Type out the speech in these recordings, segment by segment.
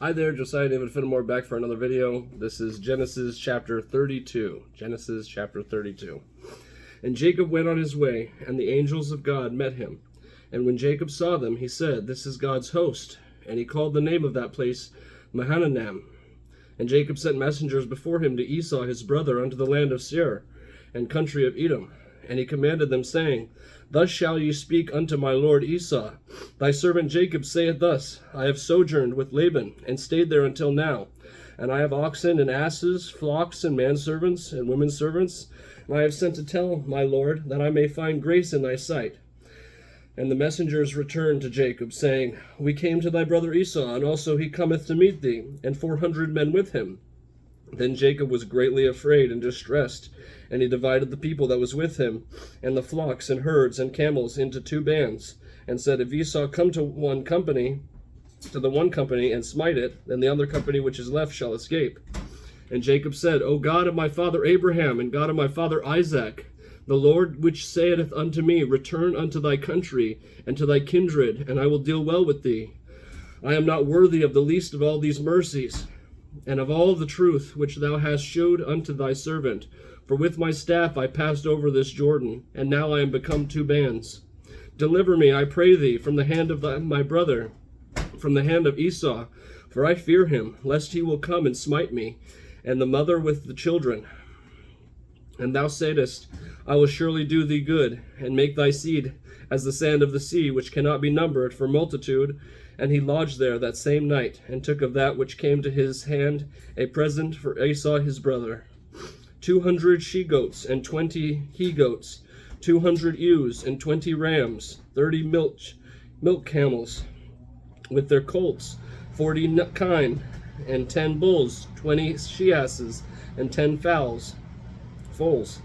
Hi there, Josiah David Fenimore back for another video. This is Genesis chapter 32. Genesis chapter 32. And Jacob went on his way, and the angels of God met him. And when Jacob saw them, he said, "This is God's host." And he called the name of that place Mahanaim. And Jacob sent messengers before him to Esau his brother unto the land of Seir, and country of Edom. And he commanded them, saying, "Thus shall ye speak unto my lord Esau. Thy servant Jacob saith thus, I have sojourned with Laban, and stayed there until now. And I have oxen and asses, flocks and manservants and women servants. And I have sent to tell my lord, that I may find grace in thy sight." And the messengers returned to Jacob, saying, "We came to thy brother Esau, and also he cometh to meet thee, and 400 men with him." Then Jacob was greatly afraid and distressed, and he divided the people that was with him, and the flocks and herds and camels into 2 bands, and said, "If Esau come to the one company, and smite it, then the other company which is left shall escape." And Jacob said, "O God of my father Abraham, and God of my father Isaac, the Lord which saith unto me, Return unto thy country, and to thy kindred, and I will deal well with thee. I am not worthy of the least of all these mercies, and of all the truth which thou hast shewed unto thy servant. For with my staff I passed over this Jordan, and now I am become 2 bands. Deliver me, I pray thee, from the hand of my brother, from the hand of Esau, for I fear him, lest he will come and smite me, and the mother with the children. And thou saidest, I will surely do thee good, and make thy seed as the sand of the sea, which cannot be numbered for multitude." And he lodged there that same night, and took of that which came to his hand a present for Esau his brother, 200 she-goats and 20 he-goats, 200 ewes and 20 rams, 30 milk camels with their colts, 40 kine, and 10 bulls, 20 she-asses, and 10 foals.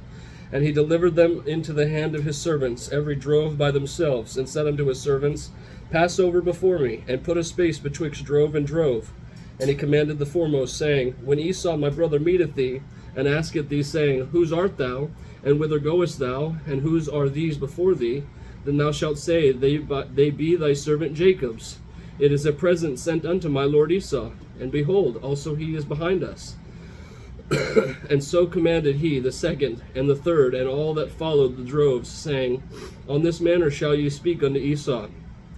And he delivered them into the hand of his servants, every drove by themselves, and said unto his servants, "Pass over before me, and put a space betwixt drove and drove." And he commanded the foremost, saying, "When Esau my brother meeteth thee, and asketh thee, saying, Whose art thou, and whither goest thou, and whose are these before thee? Then thou shalt say, They be thy servant Jacob's. It is a present sent unto my lord Esau, and behold, also he is behind us." And so commanded he the second and the third, and all that followed the droves, saying, "On this manner shall ye speak unto Esau,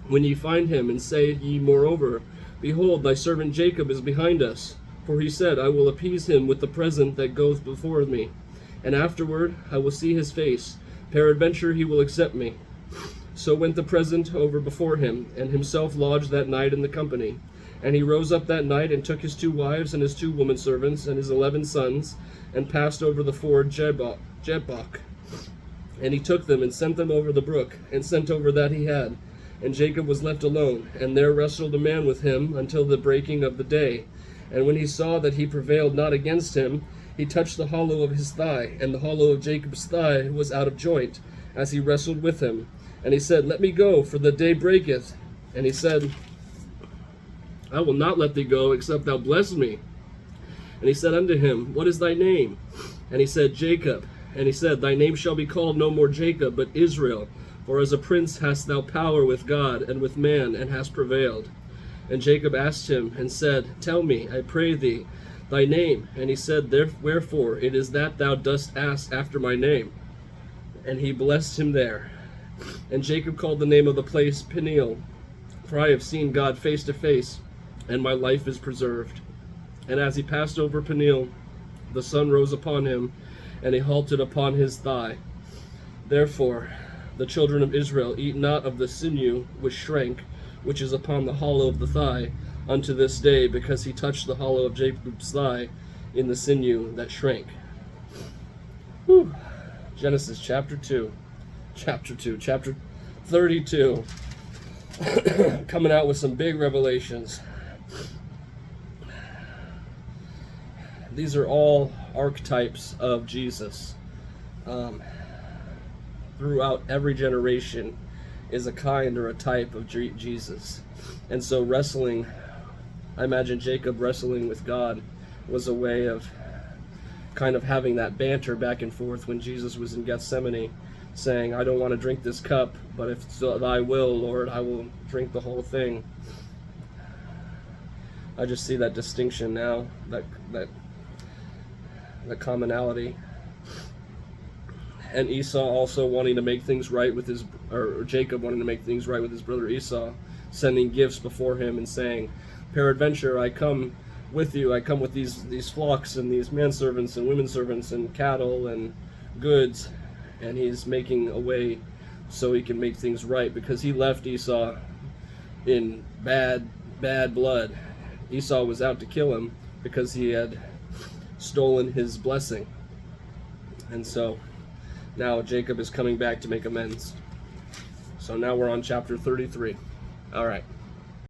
when ye find him, and say ye moreover, Behold, thy servant Jacob is behind us. For he said, I will appease him with the present that goeth before me, and afterward I will see his face. Peradventure he will accept me." So went the present over before him, and himself lodged that night in the company. And he rose up that night, and took his 2 wives, and his 2 women servants, and his 11 sons, and passed over the ford Jabbok. And he took them, and sent them over the brook, and sent over that he had. And Jacob was left alone, and there wrestled a man with him until the breaking of the day. And when he saw that he prevailed not against him, he touched the hollow of his thigh, and the hollow of Jacob's thigh was out of joint, as he wrestled with him. And he said, "Let me go, for the day breaketh." And he said, "I will not let thee go, except thou bless me." And he said unto him, "What is thy name?" And he said, "Jacob." And he said, "Thy name shall be called no more Jacob, but Israel, for as a prince hast thou power with God and with man, and hast prevailed." And Jacob asked him, and said, "Tell me, I pray thee, thy name." And he said, "Wherefore it is that thou dost ask after my name." And he blessed him there. And Jacob called the name of the place Peniel, for I have seen God face to face, and my life is preserved. And as he passed over Peniel, the sun rose upon him, and he halted upon his thigh. Therefore the children of Israel eat not of the sinew which shrank, which is upon the hollow of the thigh, unto this day, because he touched the hollow of Jacob's thigh in the sinew that shrank. Whew. Genesis chapter 32. Coming out with some big revelations. These are all archetypes of Jesus. Throughout every generation is a kind or a type of Jesus. And so wrestling, I imagine Jacob wrestling with God was a way of kind of having that banter back and forth when Jesus was in Gethsemane, saying, I don't want to drink this cup, but if it's thy will, Lord, I will drink the whole thing. I just see that distinction now, that commonality. And Esau also wanting to make things right with his, or Jacob wanting to make things right with his brother Esau, sending gifts before him and saying, peradventure I come with you, I come with these flocks and these manservants and women servants and cattle and goods. And he's making a way so he can make things right, because he left Esau in bad blood. Esau was out to kill him because he had stolen his blessing. And so now Jacob is coming back to make amends. So now we're on chapter 33. All right.